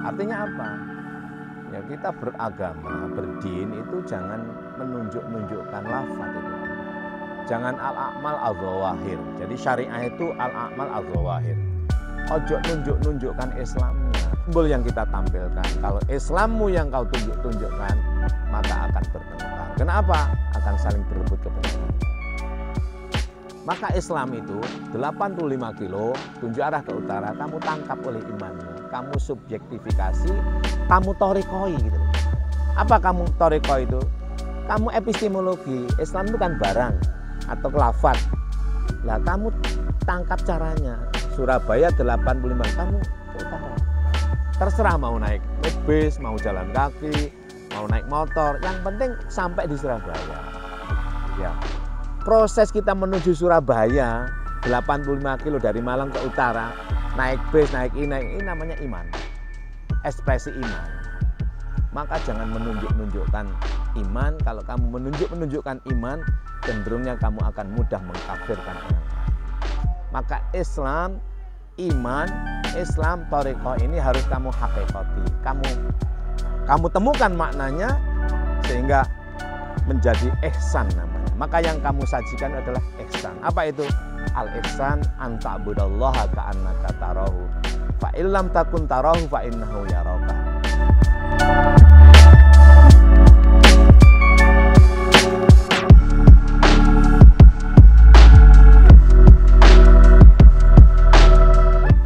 Artinya apa? Ya kita beragama, berdin itu jangan menunjukkan lafaz itu. Jangan al-a'mal al-zawahir. Jadi syariah itu al-a'mal al-zawahir. Ojo nunjukkan Islamnya. Simbol yang kita tampilkan. Kalau Islammu yang kau tunjukkan, maka akan bertentang. Kenapa? Akan saling berebut kebenaran. Maka Islam itu 85 kilo, tunjuk arah ke utara, kamu tangkap oleh imanmu. Kamu subjektifikasi, kamu torikoi gitu. Apa kamu torikoi itu? Kamu epistemologi. Islam itu kan barang atau lafaz. Lah kamu tangkap caranya. Surabaya 85, kamu ke utara. Terserah mau naik bis, mau jalan kaki, mau naik motor. Yang penting sampai di Surabaya. Ya. Proses kita menuju Surabaya 85 kilo dari Malang ke utara, naik bis, naik ini namanya iman. Ekspresi iman. Maka jangan menunjukkan iman. Kalau kamu menunjukkan iman, cenderungnya kamu akan mudah mengkafirkan orang lain. Maka Islam, iman, Islam, thariqah ini harus kamu hakikati. Kamu temukan maknanya sehingga menjadi ihsan namanya. Maka yang kamu sajikan adalah ihsan. Apa itu? Al-ihsan an ta'budallaha ka'annaka tarahu. Fa illam takun tarahu fa innahu yaraka.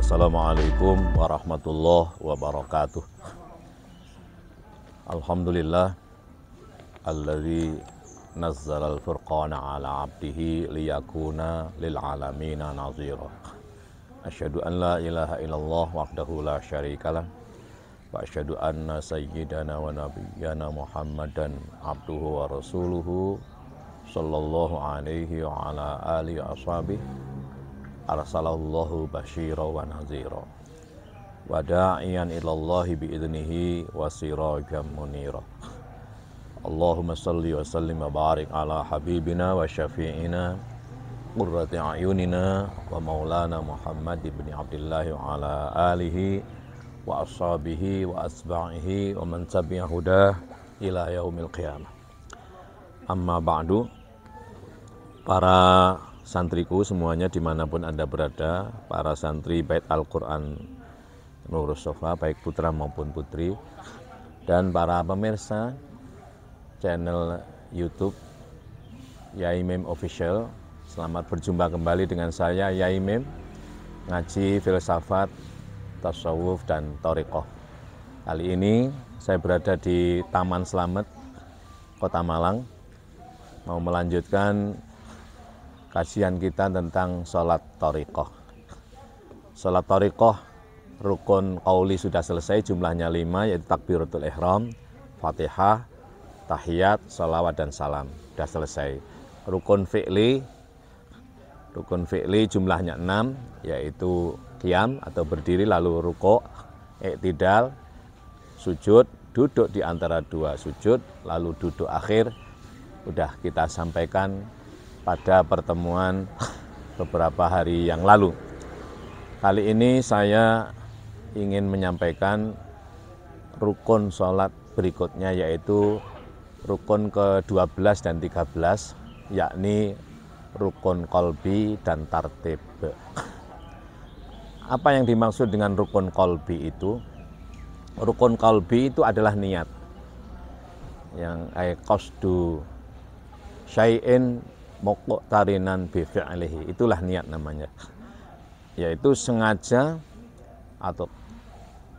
Assalamualaikum warahmatullahi wabarakatuh. Alhamdulillah alladzi nazzala al-furqana ala 'abdihi liyakuna lil 'alamina nazira. Asyhadu an la ilaha illallah wahdahu la syarikalah wa asyhadu anna sayyidana wa nabiyyana Muhammadan 'abduhu wa rasuluhu sallallahu alaihi wa ala alihi ashabihi arsalallahu basyira wa nazira wa da'iyan ilallahi bi'idnihi wa sirajan munira. Allahumma salli wa sallim wa barik ala habibina wa syafi'ina qurrati a'yunina wa maulana Muhammad ibn Abdullah wa ala alihi wa ashabihi wa asba'ihi wa man tabi'a hudah ila yaumil qiyamah. Amma ba'du. Para santriku semuanya dimanapun Anda berada, para santri Bait Al-Quran Nurus Sofa, baik putra maupun putri, dan para pemirsa channel YouTube Yai Mim Official. Selamat berjumpa kembali dengan saya Yai Mim, ngaji filsafat, tasawuf, dan thariqah. Kali ini saya berada di Taman Slamet, Kota Malang, mau melanjutkan kajian kita tentang sholat thariqah. Sholat thariqah, rukun qauli sudah selesai, jumlahnya 5, yaitu takbiratul ihram, fatihah, tahiyat, sholawat, dan salam. Sudah selesai. Rukun fi'li jumlahnya 6, yaitu qiyam atau berdiri, lalu rukuk, i'tidal, sujud, duduk di antara dua sujud, lalu duduk akhir. Sudah kita sampaikan pada pertemuan beberapa hari yang lalu. Kali ini saya ingin menyampaikan rukun sholat berikutnya, yaitu rukun ke-12 dan 13, yakni rukun qalbi dan tartib. Apa yang dimaksud dengan rukun qalbi itu? Rukun qalbi itu adalah niat. Yang qasdu syai'in muqtarinan bi fi'lihi, itulah niat namanya. Yaitu sengaja atau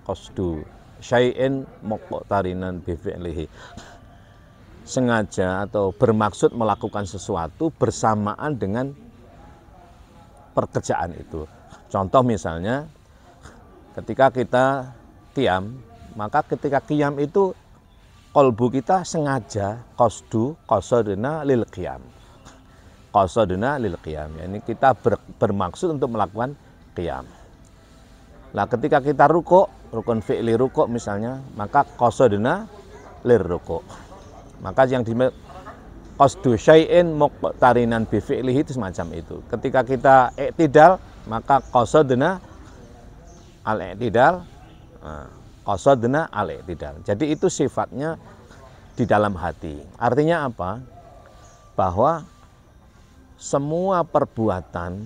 qasdu syai'in muqtarinan bi fi'lihi. Sengaja atau bermaksud melakukan sesuatu bersamaan dengan pekerjaan itu. Contoh misalnya ketika kita qiyam, maka ketika qiyam itu qalbu kita sengaja qasadna lil qiyam. Qasadna lil qiyam, yakni kita bermaksud untuk melakukan qiyam. Nah, ketika kita rukuk, rukun fi'li rukuk misalnya, maka qasadna lir rukuk. Maka yang di qasdu syai'in muqtarinan bi fi'lihi itu semacam itu. Ketika kita i'tidal, maka qasadna al-i'tidal Qasadna al-i'tidal. Jadi itu sifatnya di dalam hati. Artinya apa? Bahwa semua perbuatan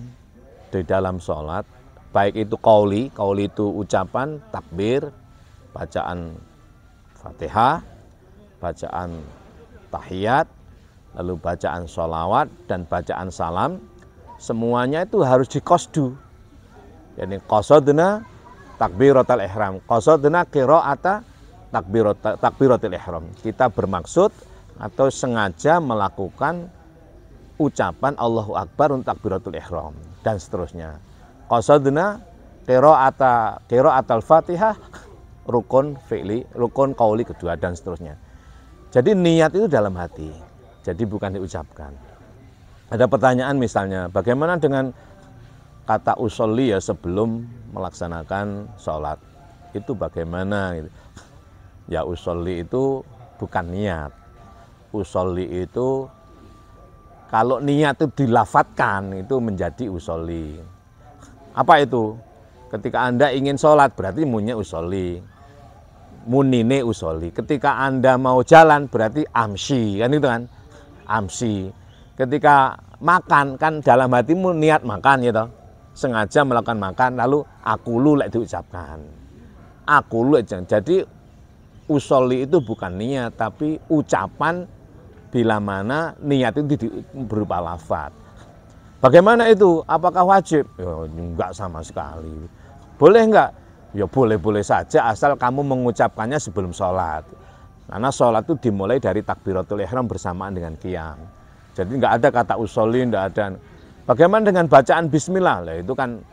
di dalam sholat, baik itu qauli itu ucapan, takbir, bacaan Fatihah, bacaan tahiyat, lalu bacaan sholawat dan bacaan salam, semuanya itu harus diqasdu. Jadi qasadna takbiratul ihram, qasadna qira'ata takbiratul ihram. Kita bermaksud atau sengaja melakukan ucapan Allahu Akbar untuk takbiratul ihram dan seterusnya. Qasadna qira'atul Fatihah, rukun fi'li, rukun qauli kedua dan seterusnya. Jadi niat itu dalam hati. Jadi bukan diucapkan. Ada pertanyaan misalnya, bagaimana dengan kata usolli ya sebelum melaksanakan sholat? Itu bagaimana? Ya usolli itu bukan niat. Usolli itu kalau niat itu dilafatkan itu menjadi usolli. Apa itu? Ketika Anda ingin sholat berarti munnya usolli. Munine usolli. Ketika Anda mau jalan berarti amsi, kan itu kan? Amsi. Ketika makan kan dalam hatimu niat makan ya toh. Sengaja melakukan makan lalu akulu lek diucapkan. Akulu jadi usolli itu bukan niat tapi ucapan bila mana niat itu berupa lafaz. Bagaimana itu? Apakah wajib? Ya enggak sama sekali. Boleh enggak? Ya boleh-boleh saja asal kamu mengucapkannya sebelum sholat. Karena sholat itu dimulai dari takbiratul ihram bersamaan dengan qiyam. Jadi enggak ada kata usolli, enggak ada. Bagaimana dengan bacaan bismillah? Lah itu kan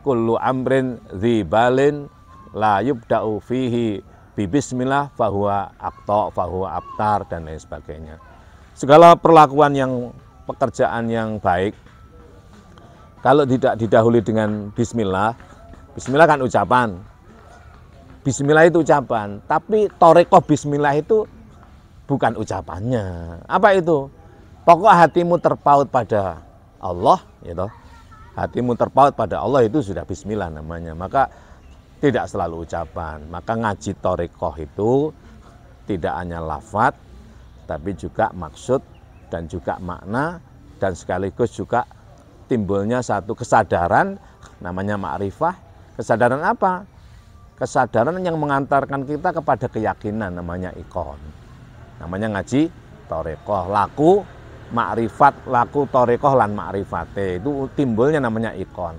kullu amrin dzibalin la yubda'u fihi bi bismillah fahuwa aqta fahuwa abtar dan lain sebagainya. Segala perlakuan yang pekerjaan yang baik kalau tidak didahului dengan bismillah, bismillah kan ucapan. Bismillah itu ucapan, tapi thariqah bismillah itu bukan ucapannya. Apa itu? Pokok hatimu terpaut pada Allah, gitu. Hatimu terpaut pada Allah itu sudah bismillah namanya. Maka tidak selalu ucapan. Maka ngaji thariqah itu tidak hanya lafaz, tapi juga maksud dan juga makna dan sekaligus juga timbulnya satu kesadaran namanya ma'rifah. Kesadaran apa? Kesadaran yang mengantarkan kita kepada keyakinan namanya iqon. Namanya ngaji thariqah, laku ma'rifat, laku thariqah lan ma'rifate. Itu timbulnya namanya iqon.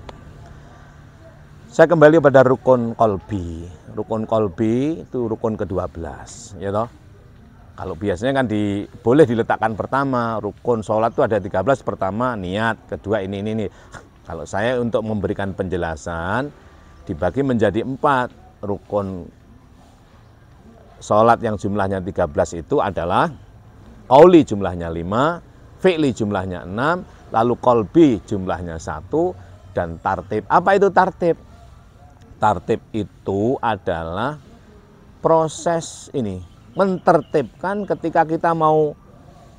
Saya kembali pada rukun qalbi. Rukun qalbi itu rukun ke-12, ya toh. Kalau biasanya kan boleh diletakkan pertama, rukun sholat itu ada 13, pertama niat, kedua ini. Kalau saya untuk memberikan penjelasan, dibagi menjadi 4. Rukun sholat yang jumlahnya 13 itu adalah qauli jumlahnya 5, fi'li jumlahnya 6, lalu qalbi jumlahnya 1, dan tartib. Apa itu tartib? Tartib itu adalah proses ini, mentertibkan ketika kita mau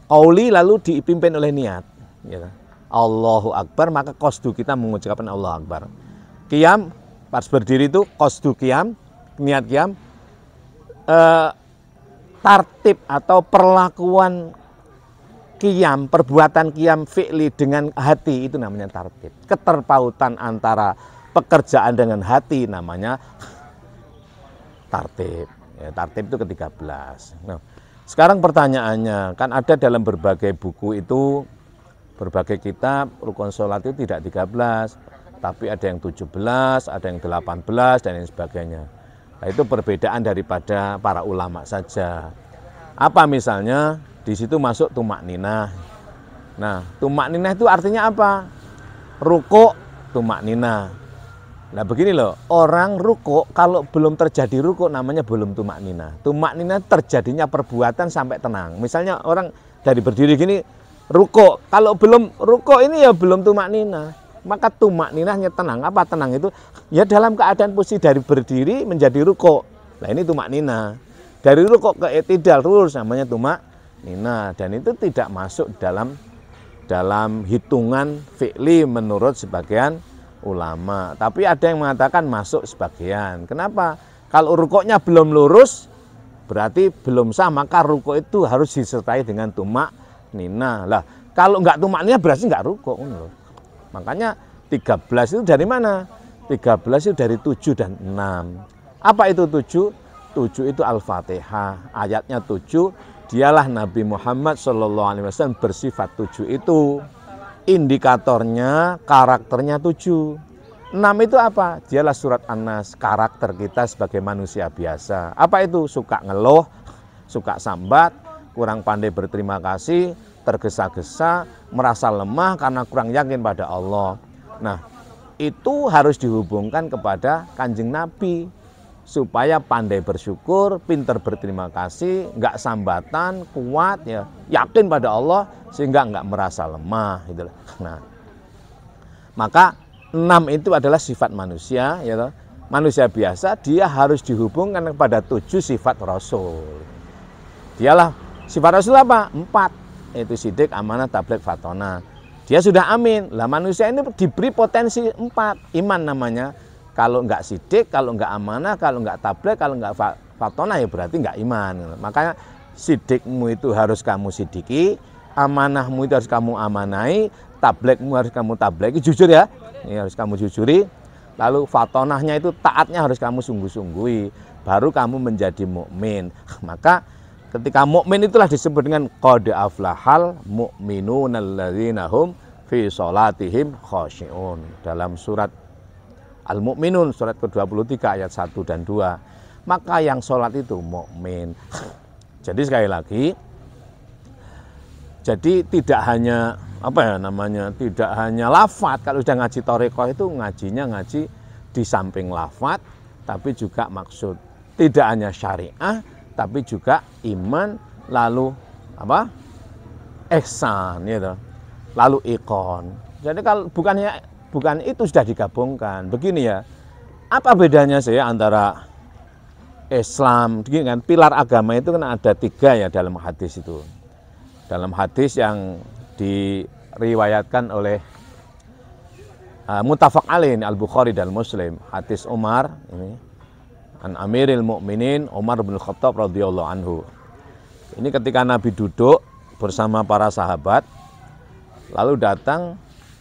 qauli lalu dipimpin oleh niat. Ya. Allahu Akbar, maka qasdu kita mengucapkan Allahu Akbar. Qiyam, pas berdiri itu qasdu qiyam, niat qiyam. Tartib atau perlakuan qiyam, perbuatan qiyam fi'li dengan hati itu namanya tartib. Keterpautan antara pekerjaan dengan hati namanya tartib. Ya, tartib itu ke-13. Nah, sekarang pertanyaannya, kan ada dalam berbagai buku itu, berbagai kitab, rukun sholat itu tidak 13, tapi ada yang 17, ada yang 18, dan lain sebagainya. Nah, itu perbedaan daripada para ulama saja. Apa misalnya, di situ masuk tumak ninah. Nah, tumak ninah itu artinya apa? Rukuk, tumak ninah. Nah begini loh, orang rukuk kalau belum terjadi rukuk namanya belum tumak ninah. Tumak ninah terjadinya perbuatan sampai tenang. Misalnya orang dari berdiri gini rukuk, kalau belum rukuk ini ya belum tumak ninah. Maka tumak ninahnya tenang. Apa tenang itu? Ya dalam keadaan posisi dari berdiri menjadi rukuk. Nah ini tumak ninah. Dari rukuk ke i'tidal lurus namanya tumak ninah. Dan itu tidak masuk dalam hitungan fi'li menurut sebagian ulama. Tapi ada yang mengatakan masuk sebagian. Kenapa? Kalau rukuknya belum lurus, berarti belum sah, maka rukuk itu harus disertai dengan tumak nina. Lah, kalau enggak tumak nina berarti enggak rukuk. Makanya 13 itu dari mana? 13 itu dari 7 dan 6. Apa itu 7? 7 itu Al-Fatihah. Ayatnya 7, dialah Nabi Muhammad SAW bersifat 7 itu. Indikatornya, karakternya 7. 6 itu apa? Dialah surat An-Nas, karakter kita sebagai manusia biasa. Apa itu? Suka ngeluh, suka sambat, kurang pandai berterima kasih, tergesa-gesa, merasa lemah karena kurang yakin pada Allah. Nah, itu harus dihubungkan kepada Kanjeng Nabi supaya pandai bersyukur, pintar berterima kasih, enggak sambatan, kuat ya, yakin pada Allah sehingga enggak merasa lemah gitu. Nah, maka 6 itu adalah sifat manusia ya toh. Manusia biasa dia harus dihubungkan kepada 7 sifat Rasul. Dialah sifat Rasul apa? 4. Itu sidik, amanah, tabligh, fatona. Dia sudah amin. Lah manusia ini diberi potensi 4. Iman namanya. Kalau enggak sidik, kalau enggak amanah, kalau enggak tabligh, kalau enggak fatona ya berarti enggak iman. Makanya sidikmu itu harus kamu sidiki, amanahmu itu harus kamu amanai, tablighmu harus kamu tablighi, jujur ya. Ini harus kamu jujuri. Lalu fatonahnya itu taatnya harus kamu sungguh-sungguhi. Baru kamu menjadi mukmin. Maka ketika mukmin itulah disebut dengan qad aflahal mu'minun alladzina hum fi sholatihim khashi'un. Dalam surat Al-Mu'minun surat ke-23 ayat 1 dan 2. Maka yang sholat itu mukmin. Jadi sekali lagi, jadi tidak hanya tidak hanya lafat. Kalau sudah ngaji thariqah itu ngajinya ngaji di samping lafat, tapi juga maksud. Tidak hanya syariah, tapi juga iman, lalu ihsan gitu. Lalu iqon. Jadi kalau bukan itu sudah digabungkan. Begini ya. Apa bedanya saya antara Islam, kan pilar agama itu kan ada 3 ya dalam hadis itu. Dalam hadis yang diriwayatkan oleh muttafaq alaih Al-Bukhari dan Muslim, hadis Umar ini an Amiril Mukminin Umar bin Khattab radhiyallahu anhu. Ini ketika Nabi duduk bersama para sahabat, lalu datang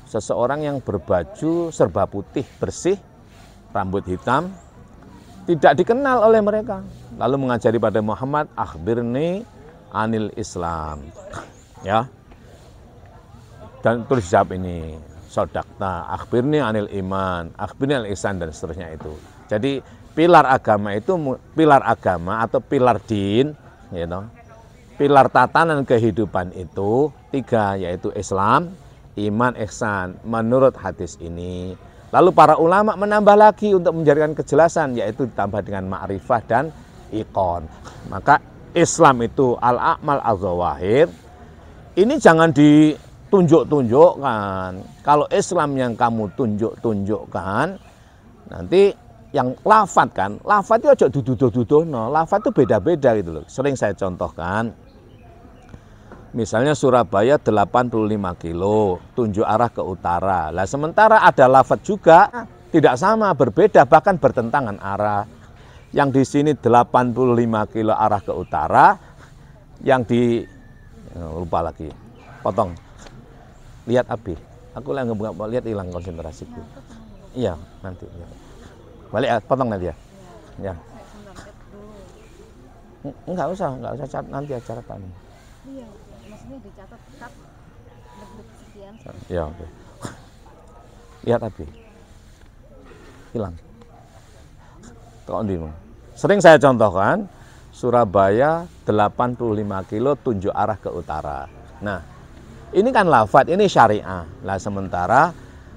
seseorang yang berbaju serba putih bersih, rambut hitam, tidak dikenal oleh mereka. Lalu mengajari pada Muhammad, akhbirni anil Islam. Ya. Dan terus jawab ini, sodakta, akhbirni anil iman, akhbirni anil ihsan, dan seterusnya itu. Jadi pilar agama itu, pilar agama atau pilar din, gitu. Pilar tatanan kehidupan itu 3, yaitu Islam, iman, ihsan, menurut hadis ini. Lalu para ulama menambah lagi untuk menjadikan kejelasan, yaitu ditambah dengan ma'rifah dan iqon. Maka Islam itu al-a'mal az-zawahir. Ini jangan ditunjuk-tunjukkan. Kalau Islam yang kamu tunjuk-tunjukkan, nanti yang lafat kan, lafat itu aja duduh-duduh, no. Lafat itu beda-beda gitu loh. Sering saya contohkan. Misalnya Surabaya 85 kilo, tunjuk arah ke utara. Lah sementara ada lafat juga tidak sama, berbeda, bahkan bertentangan arah. Yang di sini 85 kilo arah ke utara, yang di lupa lagi, potong. Lihat api. Aku lagi nggak mau lihat, hilang konsentrasiku. Iya, nanti. Balik, potong nanti ya. Ya. Enggak usah nanti acara kami. Iya, maksudnya dicatat tetap sekian. Ya, oke. Lihat api. Hilang. Sering saya contohkan, Surabaya 85 kilo tunjuk arah ke utara. Nah, ini kan lafat, ini syariah. Lah sementara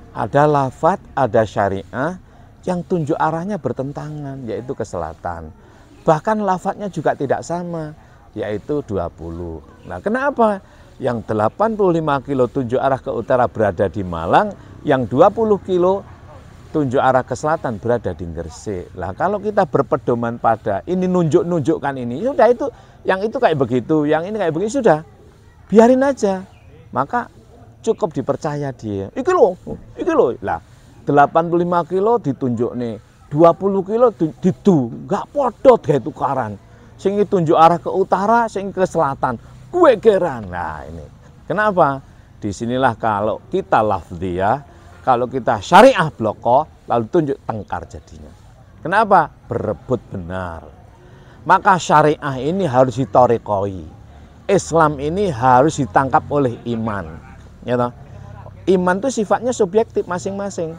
ada lafat, ada syariah yang tunjuk arahnya bertentangan, yaitu ke selatan. Bahkan lafadznya juga tidak sama, yaitu 20. Nah, kenapa? Yang 85 kilo tunjuk arah ke utara berada di Malang, yang 20 kilo tunjuk arah ke selatan berada di Gresik. Lah kalau kita berpedoman pada ini, nunjuk-nunjukkan ini, sudah itu, yang itu kayak begitu, yang ini kayak begitu, sudah. Biarin aja. Maka cukup dipercaya dia. Iki loh. Lah 85 kilo ditunjuk nih 20 kilo didu, nggak podot kayak tukaran. Sing tunjuk arah ke utara, sing ke selatan, kue geran. Nah ini, kenapa? Disinilah kalau kita lafdhiyah, kalau kita syariah bloko, lalu tunjuk tengkar jadinya. Kenapa? Berebut benar. Maka syariah ini harus ditorekoi. Islam ini harus ditangkap oleh iman. Ya toh? Iman itu sifatnya subjektif masing-masing.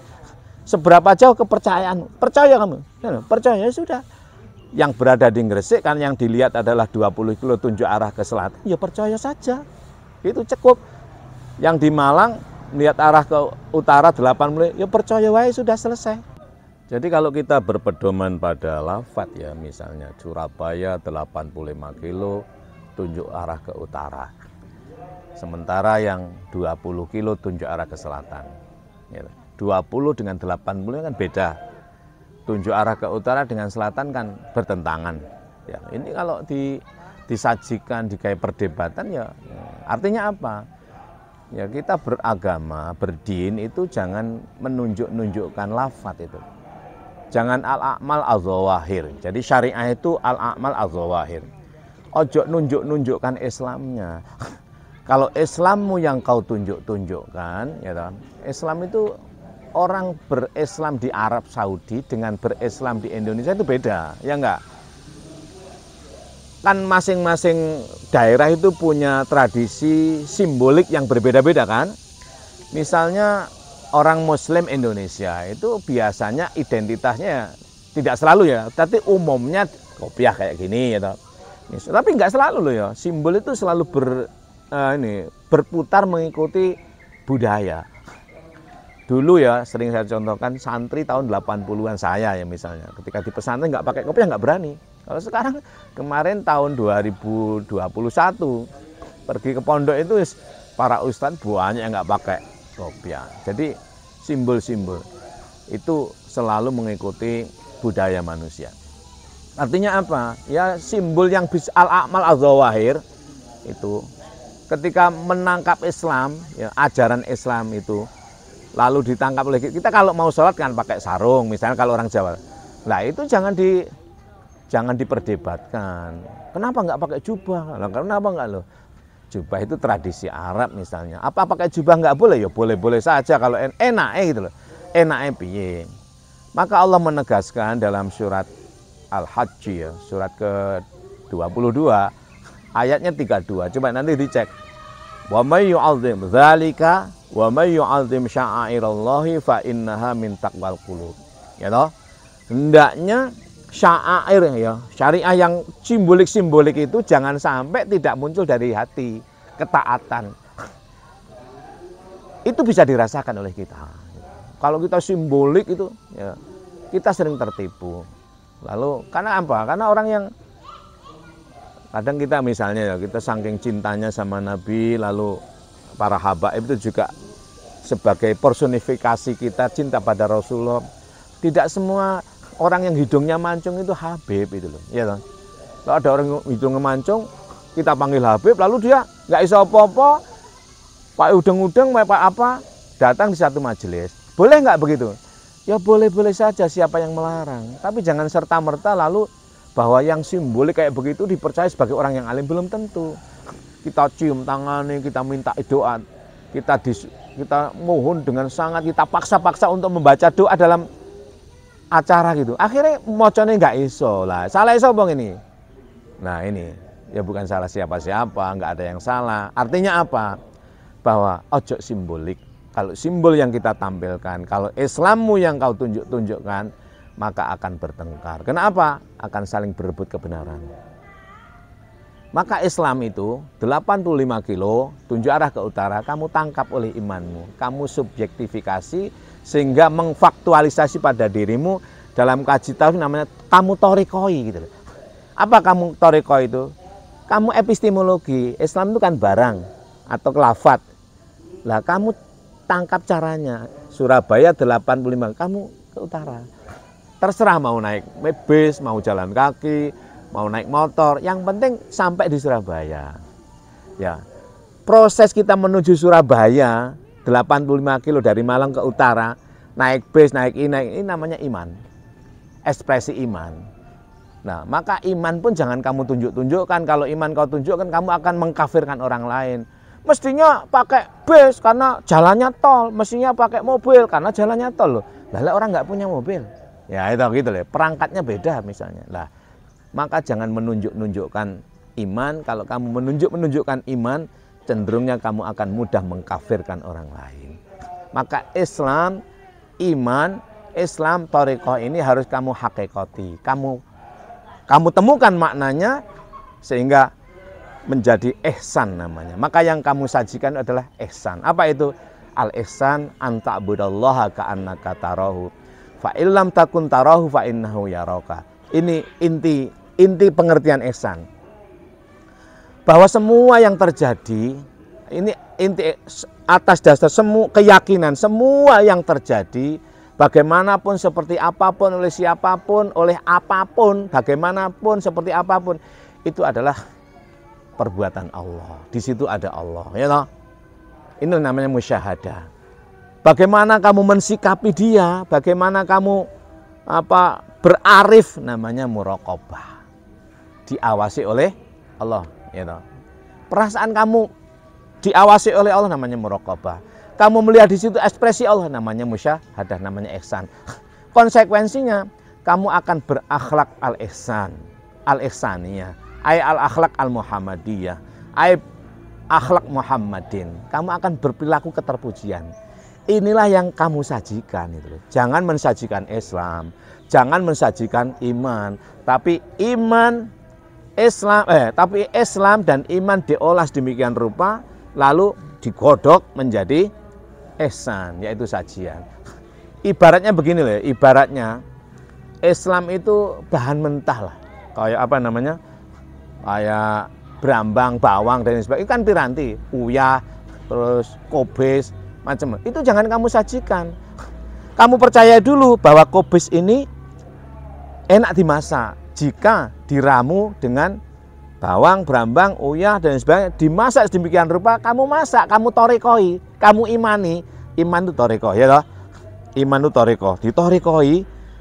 Seberapa jauh kepercayaan? Percaya kamu? Ya, percaya sudah. Yang berada di Gresik kan yang dilihat adalah 20 kilo tunjuk arah ke selatan. Ya percaya saja. Itu cukup. Yang di Malang lihat arah ke utara 80, ya percaya wae sudah selesai. Jadi kalau kita berpedoman pada lafaz ya, misalnya Surabaya 85 kilo tunjuk arah ke utara. Sementara yang 20 kilo tunjuk arah ke selatan. 20 dengan 80 kan beda. Tunjuk arah ke utara dengan selatan kan bertentangan. Ya, ini kalau disajikan di kayak perdebatan ya artinya apa? Ya kita beragama, berdin itu jangan menunjuk-nunjukkan lafaz itu. Jangan al-a'mal al-zawahir. Jadi syariah itu al-a'mal al-zawahir. Ojo nunjuk-nunjukkan Islamnya. Kalau Islammu yang kau tunjuk-tunjukkan, ya kan? Islam itu orang berislam di Arab Saudi dengan berislam di Indonesia itu beda, ya enggak? Kan masing-masing daerah itu punya tradisi simbolik yang berbeda-beda kan. Misalnya orang Muslim Indonesia itu biasanya identitasnya tidak selalu ya, tapi umumnya kopiah kayak gini ya. Tapi nggak selalu loh ya, simbol itu selalu berputar mengikuti budaya. Dulu ya sering saya contohkan santri tahun 80-an saya ya misalnya, ketika di pesantren nggak pakai kopiah nggak berani. Kalau sekarang kemarin tahun 2021 pergi ke pondok itu para ustadz banyak yang nggak pakai kopiah. Jadi simbol-simbol itu selalu mengikuti budaya manusia. Artinya apa? Ya simbol yang al-a'mal al-zawahir itu ketika menangkap Islam, ya, ajaran Islam itu lalu ditangkap oleh kita. Kalau mau sholat kan pakai sarung, misalnya kalau orang Jawa. Nah itu jangan diperdebatkan. Kenapa nggak pakai jubah? Kenapa nggak loh? Jubah itu tradisi Arab misalnya. Apa pakai jubah nggak boleh? Ya boleh-boleh saja kalau enak gitu loh. Enaknya piye? Maka Allah menegaskan dalam surat Al-Hajj ya, surat ke-22 ayatnya 32. Coba nanti dicek. Wa may yu'azzim dzalika wa may yu'azzim sya'airallahi fa innaha min taqwal qulub. Ya toh? Hendaknya sya'air ya, syariah yang simbolik-simbolik itu jangan sampai tidak muncul dari hati, ketaatan. Itu bisa dirasakan oleh kita. Kalau kita simbolik itu ya, kita sering tertipu. Lalu karena apa? Karena orang yang kadang kita misalnya ya, kita saking cintanya sama Nabi, lalu para habaib itu juga sebagai personifikasi kita cinta pada Rasulullah. Tidak semua orang yang hidungnya mancung itu Habib itu loh, ya kan? Kalau ada orang hidungnya mancung, kita panggil Habib, lalu dia nggak bisa apa-apa, Pak udeng-udeng, Pak apa, datang di satu majelis. Boleh nggak begitu? Ya boleh-boleh saja, siapa yang melarang. Tapi jangan serta-merta lalu bahwa yang simbolik kayak begitu dipercaya sebagai orang yang alim, belum tentu. Kita cium tangannya, kita minta doa, kita mohon dengan sangat, kita paksa-paksa untuk membaca doa dalam acara gitu. Akhirnya mocone nggak iso lah. Salah iso bang ini. Nah ini ya bukan salah siapa-siapa, nggak ada yang salah. Artinya apa? Bahwa ojo simbolik. Kalau simbol yang kita tampilkan, kalau Islammu yang kau tunjukkan, maka akan bertengkar. Kenapa? Akan saling berebut kebenaran. Maka Islam itu 85 kilo, tunjuk arah ke utara, kamu tangkap oleh imanmu. Kamu subjektifikasi sehingga mengfaktualisasi pada dirimu. Dalam kaji tauhid namanya kamu torekoi gitu. Apa kamu torekoi itu? Kamu epistemologi. Islam itu kan barang atau lafaz. Lah kamu tangkap caranya. Surabaya 85, kamu ke utara. Terserah mau naik bis, mau jalan kaki, mau naik motor, yang penting sampai di Surabaya. Ya. Proses kita menuju Surabaya 85 kilo dari Malang ke utara, naik bis, naik ini namanya iman. ekspresi iman. Nah, maka iman pun jangan kamu tunjuk-tunjukkan. Kalau iman kau tunjukkan, kamu akan mengkafirkan orang lain. Mestinya pakai bis karena jalannya tol, mestinya pakai mobil karena jalannya tol loh. Lah orang nggak punya mobil. Ya itu gitu loh, perangkatnya beda misalnya. Lah, maka jangan menunjuk-nunjukkan iman. Kalau kamu menunjukkan iman, cenderungnya kamu akan mudah mengkafirkan orang lain. Maka Islam, iman, Islam, thariqah ini harus kamu hakikati. Kamu temukan maknanya sehingga menjadi ihsan namanya. Maka yang kamu sajikan adalah ihsan. Apa itu? Al-ihsan an ta'budallaha ka'annaka tarahu. Fa illam takun tarahu fa innahu yaraka. Ini inti pengertian ihsan. Bahwa semua yang terjadi, ini inti atas dasar semua keyakinan, semua yang terjadi, bagaimanapun, seperti apapun, oleh siapapun, oleh apapun, bagaimanapun, seperti apapun, itu adalah perbuatan Allah. Di situ ada Allah, ya toh? Ini namanya musyahadah. Bagaimana kamu mensikapi dia, bagaimana kamu berarif, namanya muraqabah. Diawasi oleh Allah, ya toh? Perasaan kamu diawasi oleh Allah, namanya muraqabah. Kamu melihat di situ ekspresi Allah, namanya musyahadah, namanya ihsan. Konsekuensinya kamu akan berakhlak al-ihsan, al-ihsaniyah, ay al-akhlak al-muhammadiyah, ay akhlak Muhammadin. Kamu akan berperilaku keterpujian. Inilah yang kamu sajikan itu. Jangan mensajikan Islam, jangan mensajikan iman, tapi Islam dan iman diolah sedemikian rupa lalu digodok menjadi ihsan, yaitu sajian. Ibaratnya begini loh, ibaratnya Islam itu bahan mentah lah. Kayak apa namanya? Kayak brambang, bawang dan sebagainya, kan piranti, uyah, terus kobis, macam itu jangan kamu sajikan. Kamu percaya dulu bahwa kobis ini enak dimasak jika diramu dengan bawang, brambang, uyah dan sebagainya, dimasak sedemikian rupa, kamu masak, kamu thariqahi, kamu imani. Iman itu thariqah, ya toh? Iman itu thariqah, dithariqahi,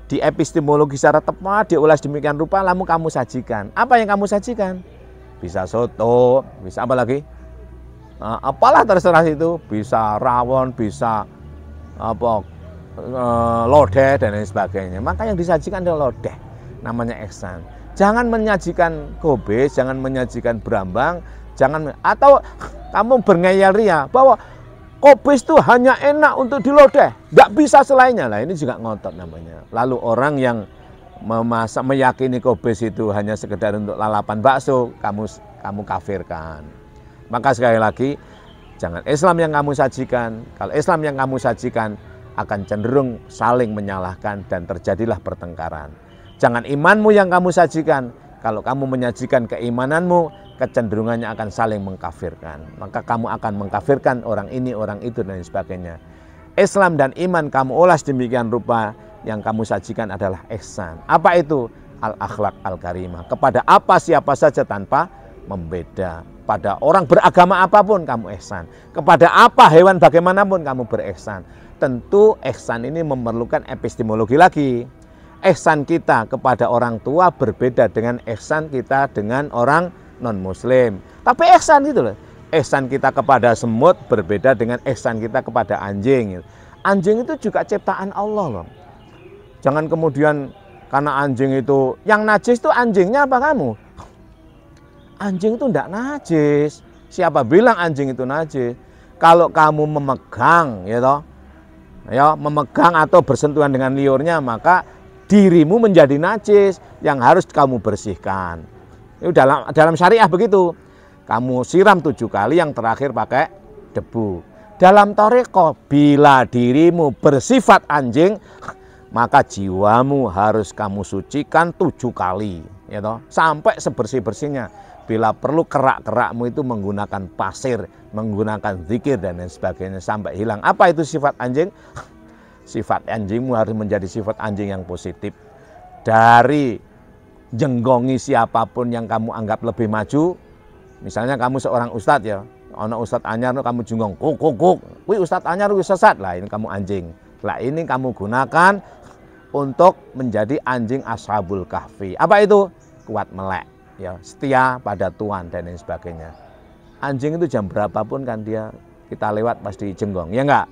di epistemologi secara tepat, diolah sedemikian rupa, lalu kamu sajikan. Apa yang kamu sajikan? Bisa soto, bisa apa lagi? Apalah terserah itu, bisa rawon, bisa lodeh dan lain sebagainya. Maka yang disajikan adalah lodeh, namanya ihsan. Jangan menyajikan kobis, jangan menyajikan brambang, atau kamu berngeyel ria bahwa kobis itu hanya enak untuk dilodeh, nggak bisa selainnya. Lah ini juga ngotot namanya. Lalu orang yang meyakini kobis itu hanya sekedar untuk lalapan bakso, kamu kafirkan. Maka sekali lagi, jangan Islam yang kamu sajikan. Kalau Islam yang kamu sajikan akan cenderung saling menyalahkan dan terjadilah pertengkaran. Jangan imanmu yang kamu sajikan. Kalau kamu menyajikan keimananmu, kecenderungannya akan saling mengkafirkan. Maka kamu akan mengkafirkan orang ini, orang itu dan sebagainya. Islam dan iman kamu olah sedemikian rupa, yang kamu sajikan adalah ihsan. Apa itu? Al-akhlak al-karimah. Kepada apa siapa saja tanpa membeda. Pada orang beragama apapun kamu ihsan. Kepada apa hewan bagaimanapun kamu berihsan. Tentu ihsan ini memerlukan epistemologi lagi. Ihsan kita kepada orang tua berbeda dengan ihsan kita dengan orang non-muslim. Tapi ihsan itu loh. Ihsan kita kepada semut berbeda dengan ihsan kita kepada anjing. Anjing itu juga ciptaan Allah loh. Jangan kemudian karena anjing itu, yang najis itu anjingnya apa kamu? Anjing itu enggak najis. Siapa bilang anjing itu najis? Kalau kamu memegang, memegang atau bersentuhan dengan liurnya, maka dirimu menjadi najis yang harus kamu bersihkan. Itu dalam syariah begitu. Kamu siram 7 kali, yang terakhir pakai debu. Dalam thariqah, bila dirimu bersifat anjing, maka jiwamu harus kamu sucikan 7 kali, sampai sebersih-bersihnya. Bila perlu kerak-kerakmu itu menggunakan pasir, menggunakan zikir dan lain sebagainya sampai hilang. Apa itu sifat anjing? Sifat anjingmu harus menjadi sifat anjing yang positif. Dari jenggongi siapapun yang kamu anggap lebih maju. Misalnya kamu seorang ustadz ya, ono ustadz anyar kamu jenggong, kuk. Wih ustadz anyar wih sesat lah, ini kamu anjing. Lah ini kamu gunakan untuk menjadi anjing Ashabul Kahfi. Apa itu? Kuat melek, ya, setia pada tuan dan lain sebagainya. Anjing itu jam berapapun kan dia, kita lewat pasti jenggong, ya enggak?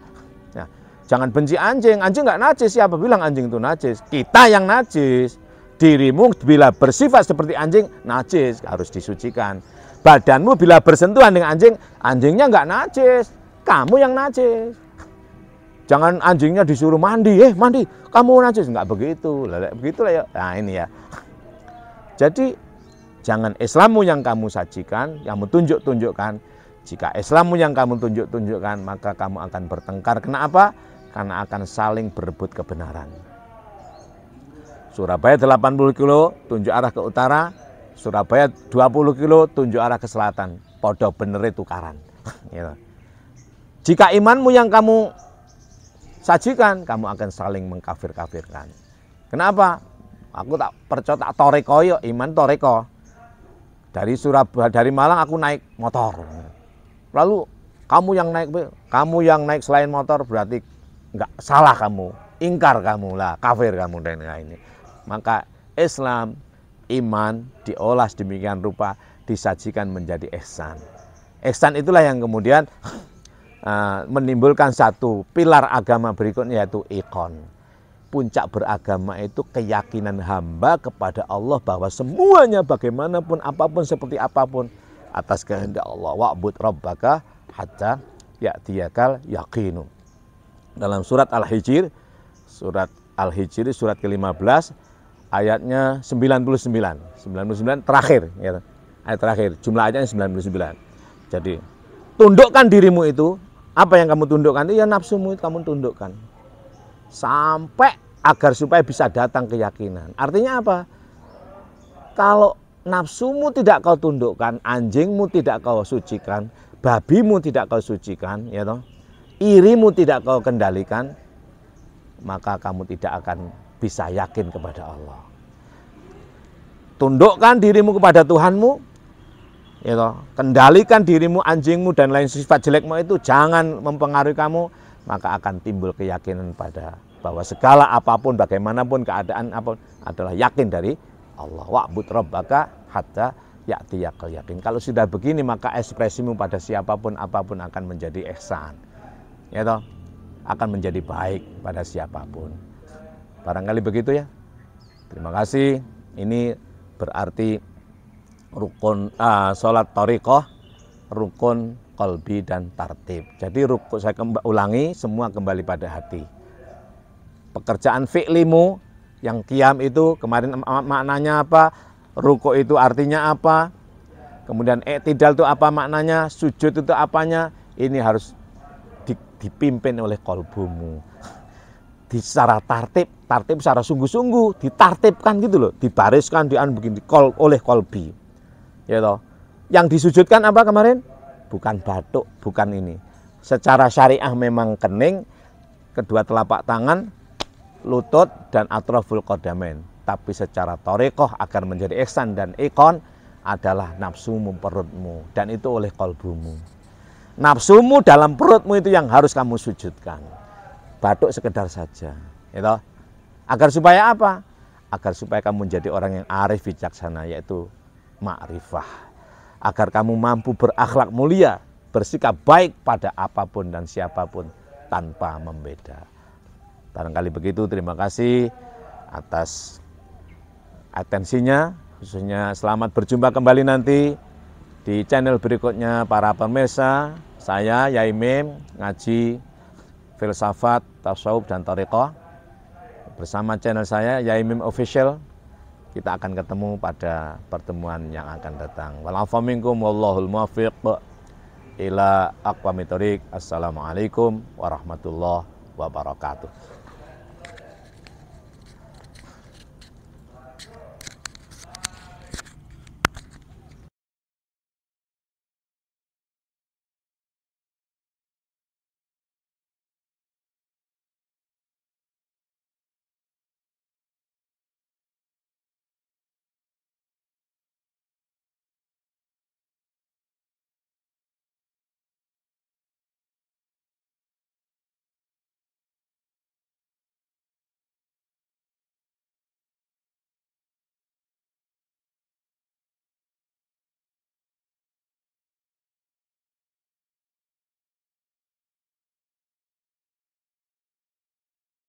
Nah, jangan benci anjing enggak najis. Siapa bilang anjing itu najis? Kita yang najis. Dirimu bila bersifat seperti anjing, najis, harus disucikan. Badanmu bila bersentuhan dengan anjing, anjingnya enggak najis, kamu yang najis. Jangan anjingnya disuruh mandi, mandi, kamu najis, enggak begitu. Begitulah ya. Nah, ini ya. Jadi jangan Islammu yang kamu sajikan, yang tunjukkan. Jika Islammu yang kamu tunjukkan, maka kamu akan bertengkar. Kenapa? Karena akan saling berebut kebenaran. Surabaya 80 kilo, tunjuk arah ke utara. Surabaya 20 kilo, tunjuk arah ke selatan. Podo bener tukaran. Jika imanmu yang kamu sajikan, kamu akan saling mengkafir-kafirkan. Kenapa? Aku tak percaya, tak toreko yo, iman toreko. Dari Surabaya, dari Malang aku naik motor. Lalu kamu yang naik selain motor berarti enggak salah kamu, ingkar kamu lah, kafir kamu dan lain-lain. Maka Islam, iman diolah sedemikian rupa, disajikan menjadi ihsan. Ihsan itulah yang kemudian menimbulkan satu pilar agama berikutnya, yaitu iqon. Puncak beragama itu keyakinan hamba kepada Allah bahwa semuanya bagaimanapun, apapun, seperti apapun, atas kehendak Allah. Wa'bud rabbaka hatta ya'tiyakal yaqinu. Dalam surat Al-Hijr, surat ke-15, ayatnya 99 terakhir, ya. Ayat terakhir, jumlah ayatnya 99. Jadi, tundukkan dirimu itu, apa yang kamu tundukkan itu, ya nafsumu itu kamu tundukkan. Sampai agar supaya bisa datang keyakinan. Artinya apa? Kalau nafsumu tidak kau tundukkan, anjingmu tidak kau sucikan, babimu tidak kau sucikan, ya toh, irimu tidak kau kendalikan, maka kamu tidak akan bisa yakin kepada Allah. Tundukkan dirimu kepada Tuhanmu, ya toh, kendalikan dirimu, anjingmu dan lain sifat jelekmu itu jangan mempengaruhi kamu, maka akan timbul keyakinan bahwa segala apapun, bagaimanapun keadaan apapun adalah yakin dari Allah. Wa'bud rabbaka hatta ya'tiyakal yaqin. Kalau sudah begini, maka ekspresimu pada siapapun apapun akan menjadi ihsan. Ya toh, akan menjadi baik pada siapapun. Barangkali begitu ya. Terima kasih. Ini berarti rukun sholat thariqah, rukun qalbi dan tartib. Jadi rukun, saya ulangi, semua kembali pada hati. Pekerjaan fi'limu yang qiyam itu kemarin maknanya apa? Ruku itu artinya apa? Kemudian i'tidal itu apa maknanya? Sujud itu apanya? Ini harus dipimpin oleh qalbumu. Secara tartib secara sungguh-sungguh, ditartibkan gitu loh, dibariskan begini oleh qalbi. Ya toh. Yang disujudkan apa kemarin? Bukan batuk, bukan ini. Secara syariah memang kening, kedua telapak tangan, lutut dan atraful qadamain. Tapi secara thariqah agar menjadi ihsan dan iqon adalah nafsumu, perutmu, dan itu oleh qalbumu. Nafsumu dalam perutmu itu yang harus kamu sujudkan. Batuk sekedar saja, gitu. Agar supaya apa? Agar supaya kamu menjadi orang yang arif bijaksana, yaitu ma'rifah. Agar kamu mampu berakhlak mulia, bersikap baik pada apapun dan siapapun tanpa membeda. Barangkali begitu. Terima kasih atas atensinya, khususnya selamat berjumpa kembali nanti di channel berikutnya para pemirsa. Saya Yai Mim ngaji filsafat, tasawuf dan thariqah bersama channel saya Yai Mim Official. Kita akan ketemu pada pertemuan yang akan datang. Wal-'afwu minkum wallahul muwaffiq ila aqwamit thoriq. Assalamualaikum warahmatullahi wabarakatuh.